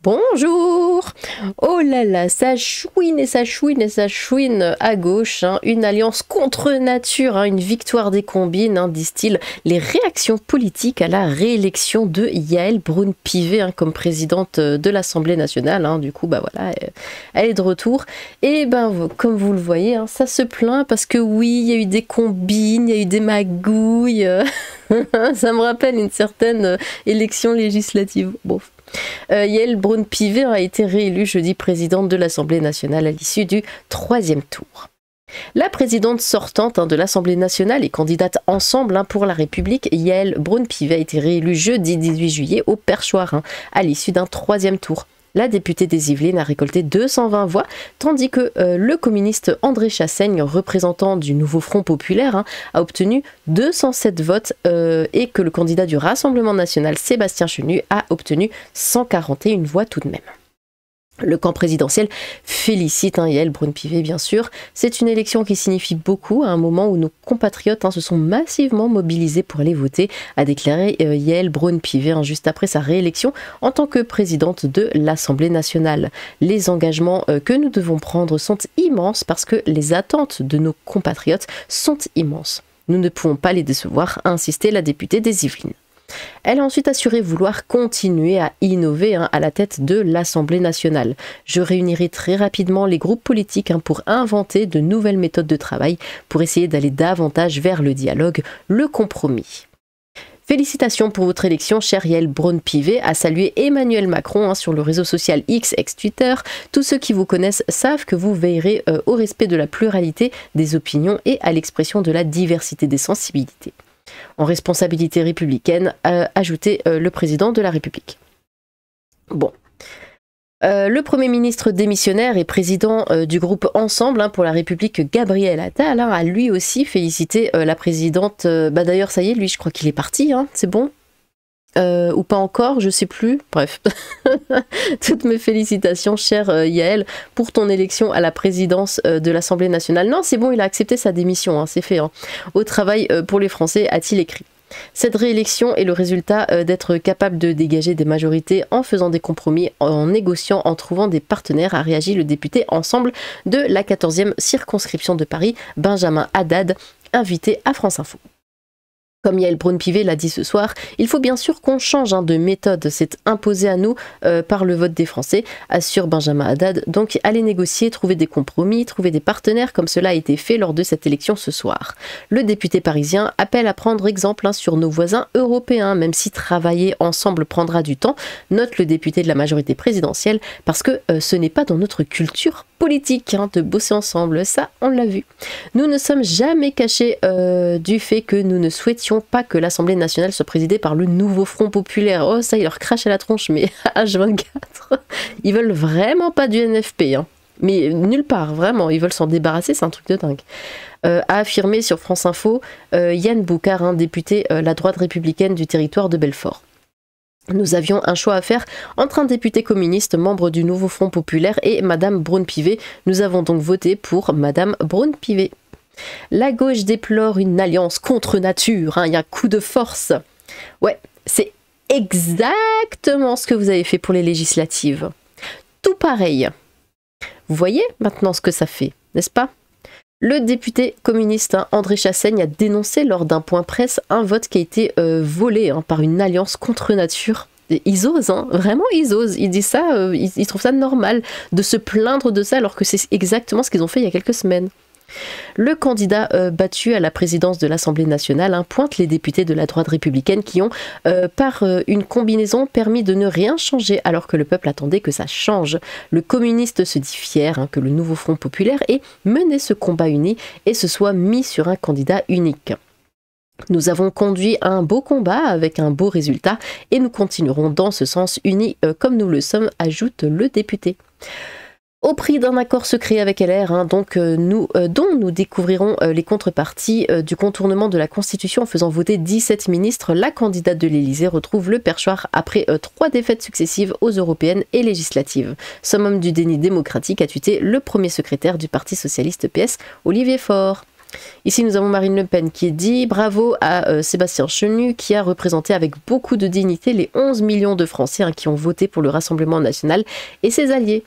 Bonjour! Oh là là, ça chouine et ça chouine et ça chouine à gauche, hein. Une alliance contre nature, hein, une victoire des combines, hein, disent-ils, les réactions politiques à la réélection de Yaël Braun-Pivet, hein, comme présidente de l'Assemblée nationale, hein. Du coup, bah voilà, elle est de retour. Et ben, comme vous le voyez, hein, ça se plaint parce que oui, il y a eu des combines, il y a eu des magouilles. Ça me rappelle une certaine élection législative. Bon. Yaël Braun-Pivet a été réélue jeudi présidente de l'Assemblée nationale à l'issue du 3e tour. La présidente sortante, hein, de l'Assemblée nationale et candidate Ensemble, hein, pour la République, Yaël Braun-Pivet a été réélue jeudi 18 juillet au Perchoir, hein, à l'issue d'un 3e tour. La députée des Yvelines a récolté 220 voix, tandis que le communiste André Chassaigne, représentant du Nouveau Front Populaire, hein, a obtenu 207 votes et que le candidat du Rassemblement National, Sébastien Chenu, a obtenu 141 voix tout de même. Le camp présidentiel félicite, hein, Yaël Braun-Pivet, bien sûr. C'est une élection qui signifie beaucoup à un moment où nos compatriotes, hein, se sont massivement mobilisés pour aller voter, a déclaré Yaël Braun-Pivet, hein, juste après sa réélection en tant que présidente de l'Assemblée nationale. Les engagements que nous devons prendre sont immenses parce que les attentes de nos compatriotes sont immenses. Nous ne pouvons pas les décevoir, a insisté la députée des Yvelines. Elle a ensuite assuré vouloir continuer à innover, hein, à la tête de l'Assemblée nationale. Je réunirai très rapidement les groupes politiques, hein, pour inventer de nouvelles méthodes de travail, pour essayer d'aller davantage vers le dialogue, le compromis. Félicitations pour votre élection, chère Yaël Braun-Pivet, a salué Emmanuel Macron, hein, sur le réseau social X, ex-Twitter. Tous ceux qui vous connaissent savent que vous veillerez au respect de la pluralité des opinions et à l'expression de la diversité des sensibilités. En responsabilité républicaine, ajoutait le président de la République. Bon. Le Premier ministre démissionnaire et président du groupe Ensemble, hein, pour la République, Gabriel Attal, hein, a lui aussi félicité la présidente. D'ailleurs, ça y est, lui, je crois qu'il est parti, hein, c'est bon. Ou pas encore, je sais plus. Bref, toutes mes félicitations, chère Yaël, pour ton élection à la présidence de l'Assemblée nationale. Non, c'est bon, il a accepté sa démission, hein, c'est fait. Hein. Au travail pour les Français, a-t-il écrit. Cette réélection est le résultat d'être capable de dégager des majorités en faisant des compromis, en négociant, en trouvant des partenaires, a réagi le député Ensemble de la 14e circonscription de Paris, Benjamin Haddad, invité à France Info. Comme Yaël Braun-Pivet l'a dit ce soir, il faut bien sûr qu'on change, hein, de méthode. C'est imposé à nous par le vote des Français, assure Benjamin Haddad. Donc allez négocier, trouver des compromis, trouver des partenaires comme cela a été fait lors de cette élection ce soir. Le député parisien appelle à prendre exemple, hein, sur nos voisins européens, même si travailler ensemble prendra du temps, note le député de la majorité présidentielle, parce que ce n'est pas dans notre culture politique, hein, de bosser ensemble, ça on l'a vu. Nous ne sommes jamais cachés du fait que nous ne souhaitions pas que l'Assemblée nationale soit présidée par le Nouveau Front Populaire. Oh ça, il leur crache à la tronche, mais H24, ils veulent vraiment pas du NFP, hein. Mais nulle part, vraiment, ils veulent s'en débarrasser, c'est un truc de dingue. A affirmé sur France Info Yann Boucard, un député la droite républicaine du territoire de Belfort. Nous avions un choix à faire entre un député communiste, membre du Nouveau Front Populaire, et Madame Braun-Pivet. Nous avons donc voté pour Madame Braun-Pivet. La gauche déplore une alliance contre nature, hein, il y a un coup de force. Ouais, c'est exactement ce que vous avez fait pour les législatives. Tout pareil. Vous voyez maintenant ce que ça fait, n'est-ce pas ? Le député communiste, hein, André Chassaigne, a dénoncé lors d'un point presse un vote qui a été volé, hein, par une alliance contre nature. Et ils osent, hein, vraiment ils osent. Ils disent ça, ils trouvent ça normal de se plaindre de ça alors que c'est exactement ce qu'ils ont fait il y a quelques semaines. Le candidat battu à la présidence de l'Assemblée nationale, hein, pointe les députés de la droite républicaine qui ont, par une combinaison, permis de ne rien changer alors que le peuple attendait que ça change. Le communiste se dit fier, hein, que le Nouveau Front Populaire ait mené ce combat uni et se soit mis sur un candidat unique. Nous avons conduit un beau combat avec un beau résultat et nous continuerons dans ce sens unis comme nous le sommes, ajoute le député. Au prix d'un accord secret avec LR, hein, dont nous découvrirons les contreparties du contournement de la Constitution en faisant voter 17 ministres, la candidate de l'Élysée retrouve le perchoir après 3 défaites successives aux européennes et législatives. Summum du déni démocratique, a tweeté le premier secrétaire du Parti socialiste PS, Olivier Faure. Ici, nous avons Marine Le Pen qui dit bravo à Sébastien Chenu qui a représenté avec beaucoup de dignité les 11 millions de Français qui ont voté pour le Rassemblement national et ses alliés.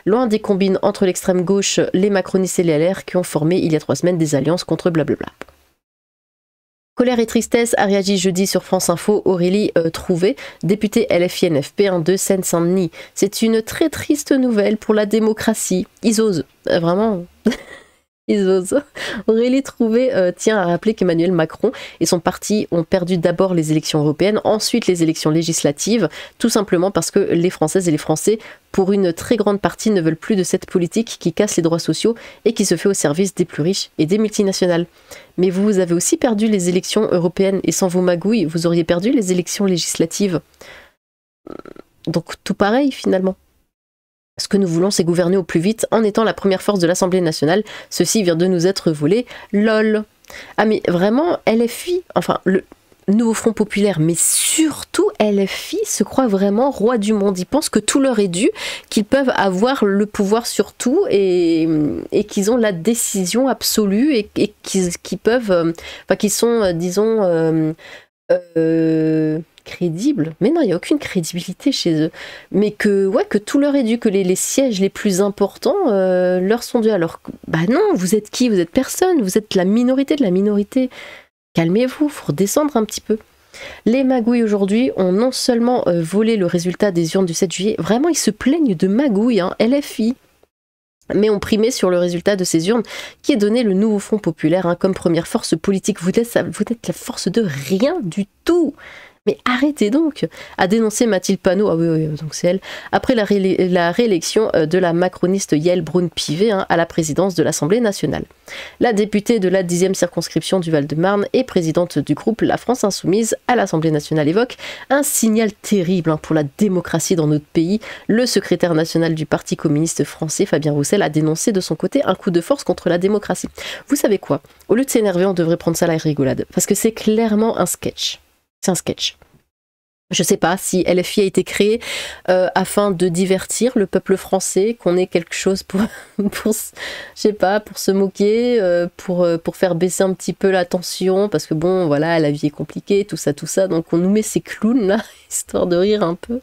Loin des combines entre l'extrême gauche, les macronistes et les LR qui ont formé il y a 3 semaines des alliances contre blablabla. Colère et tristesse a réagi jeudi sur France Info Aurélie Trouvé, députée LFI-NFP de Seine-Saint-Denis. C'est une très triste nouvelle pour la démocratie. Ils osent, vraiment... Ils osent. Aurélie Trouvé tient à rappeler qu'Emmanuel Macron et son parti ont perdu d'abord les élections européennes, ensuite les élections législatives, tout simplement parce que les Françaises et les Français, pour une très grande partie, ne veulent plus de cette politique qui casse les droits sociaux et qui se fait au service des plus riches et des multinationales. Mais vous avez aussi perdu les élections européennes et sans vos magouilles, vous auriez perdu les élections législatives. Donc tout pareil finalement. Ce que nous voulons, c'est gouverner au plus vite en étant la première force de l'Assemblée nationale. Ceci vient de nous être volé. LOL. Ah mais vraiment, LFI, enfin le Nouveau Front Populaire, mais surtout LFI se croit vraiment roi du monde. Ils pensent que tout leur est dû, qu'ils peuvent avoir le pouvoir sur tout et qu'ils ont la décision absolue et qu'ils peuvent, enfin qu'ils sont, disons, crédibles. Mais non, il n'y a aucune crédibilité chez eux. Mais que, ouais, que tout leur est dû, que les sièges les plus importants leur sont dus. Alors, bah non, vous êtes qui? Vous êtes personne, vous êtes la minorité de la minorité. Calmez-vous, faut redescendre un petit peu. Les magouilles aujourd'hui ont non seulement volé le résultat des urnes du 7 juillet, vraiment ils se plaignent de magouilles, LFI, mais ont primé sur le résultat de ces urnes qui est donné le Nouveau Front Populaire comme première force politique. Vous êtes la force de rien du tout. Mais arrêtez donc, a dénoncé Mathilde Panot, ah oui, donc c'est elle, après la réélection de la macroniste Yael Braun-Pivet à la présidence de l'Assemblée nationale. La députée de la 10e circonscription du Val-de-Marne et présidente du groupe La France Insoumise à l'Assemblée nationale évoque un signal terrible pour la démocratie dans notre pays. Le secrétaire national du Parti communiste français, Fabien Roussel, a dénoncé de son côté un coup de force contre la démocratie. Vous savez quoi? Au lieu de s'énerver, on devrait prendre ça à la rigolade, parce que c'est clairement un sketch. C'est un sketch. Je sais pas si LFI a été créé afin de divertir le peuple français, qu'on ait quelque chose pour je sais pas, pour se moquer, pour faire baisser un petit peu la tension, parce que bon, voilà, la vie est compliquée, tout ça, donc on nous met ces clowns là, histoire de rire un peu.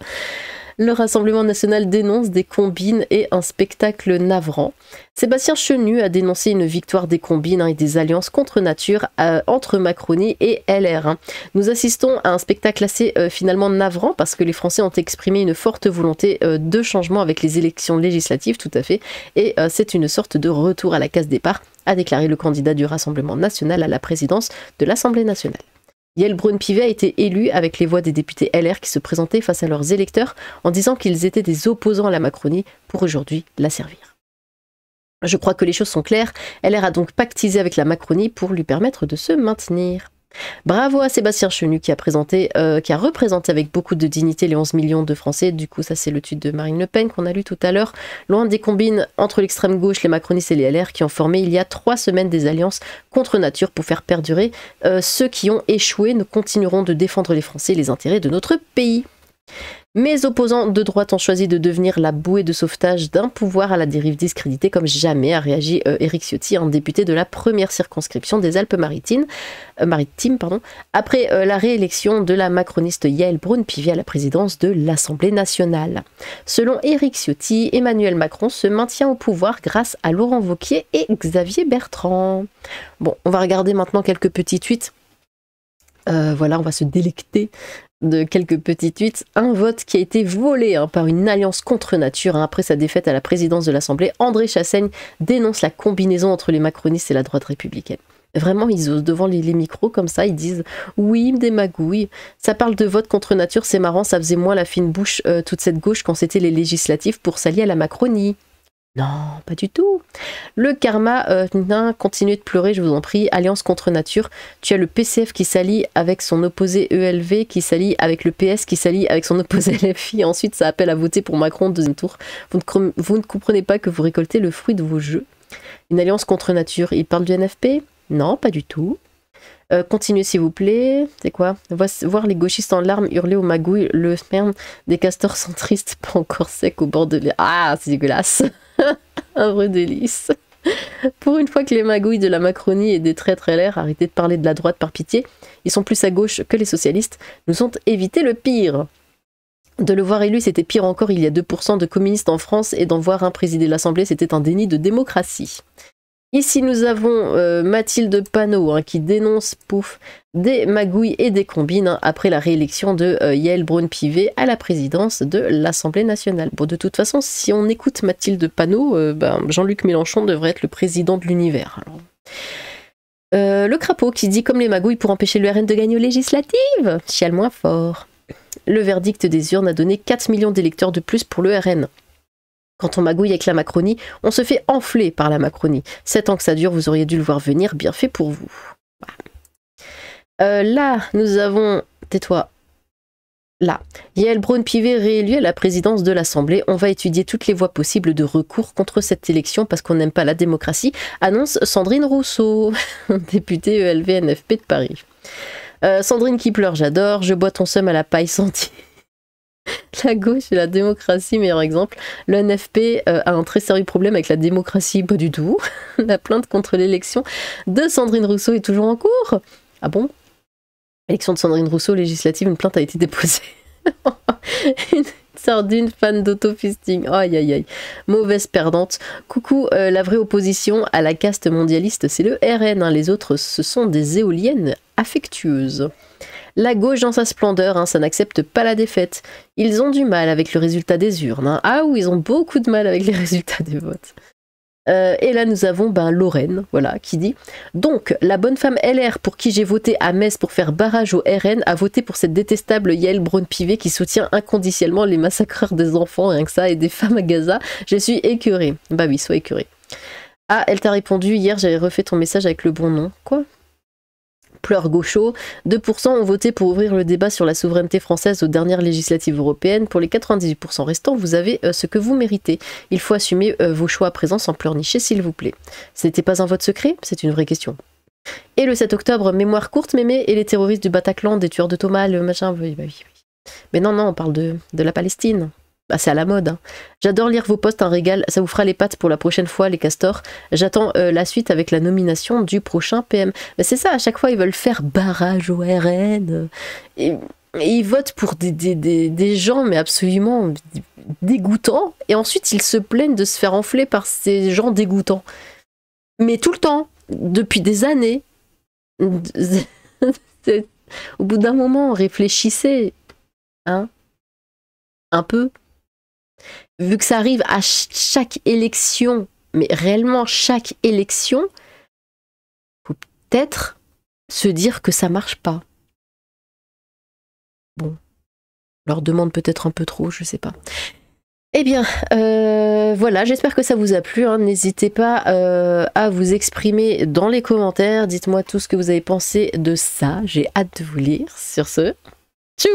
Le Rassemblement national dénonce des combines et un spectacle navrant. Sébastien Chenu a dénoncé une victoire des combines et des alliances contre nature entre Macronie et LR. Nous assistons à un spectacle assez finalement navrant parce que les Français ont exprimé une forte volonté de changement avec les élections législatives, tout à fait, et c'est une sorte de retour à la case départ, a déclaré le candidat du Rassemblement national à la présidence de l'Assemblée nationale. Yael Braun-Pivet a été élue avec les voix des députés LR qui se présentaient face à leurs électeurs en disant qu'ils étaient des opposants à la Macronie pour aujourd'hui la servir. Je crois que les choses sont claires, LR a donc pactisé avec la Macronie pour lui permettre de se maintenir. Bravo à Sébastien Chenu qui a représenté avec beaucoup de dignité les 11 millions de Français. Du coup, ça c'est le tweet de Marine Le Pen qu'on a lu tout à l'heure. Loin des combines entre l'extrême gauche, les macronistes et les LR qui ont formé il y a 3 semaines des alliances contre nature pour faire perdurer. Ceux qui ont échoué ne continueront de défendre les Français et les intérêts de notre pays. Mes opposants de droite ont choisi de devenir la bouée de sauvetage d'un pouvoir à la dérive discrédité comme jamais, a réagi Éric Ciotti, un député de la première circonscription des Alpes-Maritimes, après la réélection de la macroniste Yael Braun-Pivet à la présidence de l'Assemblée nationale. Selon Éric Ciotti, Emmanuel Macron se maintient au pouvoir grâce à Laurent Wauquiez et Xavier Bertrand. Bon, on va regarder maintenant quelques petits tweets. Voilà, on va se délecter de quelques petits tweets. Un vote qui a été volé par une alliance contre nature. Après sa défaite à la présidence de l'Assemblée, André Chassaigne dénonce la combinaison entre les macronistes et la droite républicaine. Vraiment, ils osent devant les micros comme ça, ils disent « oui, des magouilles ». Ça parle de vote contre nature, c'est marrant, ça faisait moins la fine bouche toute cette gauche quand c'était les législatives pour s'allier à la Macronie. Non, pas du tout. Le karma, continuez de pleurer, je vous en prie. Alliance contre nature. Tu as le PCF qui s'allie avec son opposé ELV, qui s'allie avec le PS, qui s'allie avec son opposé LFI. Ensuite, ça appelle à voter pour Macron au deuxième tour. Vous ne comprenez pas que vous récoltez le fruit de vos jeux. Une alliance contre nature. Il parle du NFP? Non, pas du tout. Continuez s'il vous plaît. C'est quoi? Voir les gauchistes en larmes hurler aux magouilles. Le sperme des castors centristes pas encore sec au bord de l'air. Ah, c'est dégueulasse. Un vrai délice. Pour une fois que les magouilles de la Macronie et des traîtres LR, arrêtez de parler de la droite par pitié, ils sont plus à gauche que les socialistes, nous ont évité le pire. De le voir élu, c'était pire encore, il y a 2% de communistes en France, et d'en voir un présider l'Assemblée, c'était un déni de démocratie. Ici, nous avons Mathilde Panot hein, qui dénonce, pouf, des magouilles et des combines hein, après la réélection de Yael Braun-Pivet à la présidence de l'Assemblée nationale. Bon, de toute façon, si on écoute Mathilde Panot, Jean-Luc Mélenchon devrait être le président de l'univers. Le crapaud qui dit comme les magouilles pour empêcher le RN de gagner aux législatives. Chiale moins fort. Le verdict des urnes a donné 4 millions d'électeurs de plus pour le RN. Quand on magouille avec la Macronie, on se fait enfler par la Macronie. 7 ans que ça dure, vous auriez dû le voir venir, bien fait pour vous. Là, nous avons... Tais-toi. Là. Yael Braun-Pivet réélue à la présidence de l'Assemblée. On va étudier toutes les voies possibles de recours contre cette élection parce qu'on n'aime pas la démocratie, annonce Sandrine Rousseau, députée ELV-NFP de Paris. Sandrine qui pleure, j'adore. Je bois ton seum à la paille sentie. La gauche et la démocratie, meilleur exemple. Le NFP a un très sérieux problème avec la démocratie, pas du tout. La plainte contre l'élection de Sandrine Rousseau est toujours en cours. Ah bon? Élection de Sandrine Rousseau, législative, une plainte a été déposée. Une sardine fan d'auto-fisting. Aïe aïe aïe. Mauvaise perdante. Coucou, la vraie opposition à la caste mondialiste, c'est le RN. Hein. Les autres, ce sont des éoliennes affectueuses. La gauche dans sa splendeur, hein, ça n'accepte pas la défaite. Ils ont du mal avec le résultat des urnes. Hein. Ah oui, ils ont beaucoup de mal avec les résultats des votes. Et là, nous avons Lorraine, voilà, qui dit « Donc, la bonne femme LR pour qui j'ai voté à Metz pour faire barrage au RN a voté pour cette détestable Yael Braun-Pivet qui soutient inconditionnellement les massacreurs des enfants, rien que ça, et des femmes à Gaza. Je suis écœurée. » Bah oui, sois écœurée. Ah, elle t'a répondu, hier j'avais refait ton message avec le bon nom. Quoi ? Pleure gaucho, 2% ont voté pour ouvrir le débat sur la souveraineté française aux dernières législatives européennes. Pour les 98% restants, vous avez ce que vous méritez. Il faut assumer vos choix à présent sans pleurnicher, s'il vous plaît. Ce n'était pas un vote secret? C'est une vraie question. Et le 7 octobre, mémoire courte, mémé, et les terroristes du Bataclan, des tueurs de Thomas, le machin, oui. Mais non, on parle de la Palestine. Bah, c'est à la mode. Hein. J'adore lire vos posts, un régal. Ça vous fera les pattes pour la prochaine fois, les castors. J'attends la suite avec la nomination du prochain PM. Mais c'est ça, à chaque fois, ils veulent faire barrage au RN. Et ils votent pour des gens, mais absolument dégoûtants. Et ensuite, ils se plaignent de se faire enfler par ces gens dégoûtants. Mais tout le temps, depuis des années. Au bout d'un moment, réfléchissez. Hein, un peu. Vu que ça arrive à chaque élection, mais réellement chaque élection, faut peut-être se dire que ça marche pas. Bon, on leur demande peut-être un peu trop, je sais pas. Eh bien, voilà, j'espère que ça vous a plu. Hein. N'hésitez pas à vous exprimer dans les commentaires. Dites-moi tout ce que vous avez pensé de ça. J'ai hâte de vous lire. Sur ce, tchou!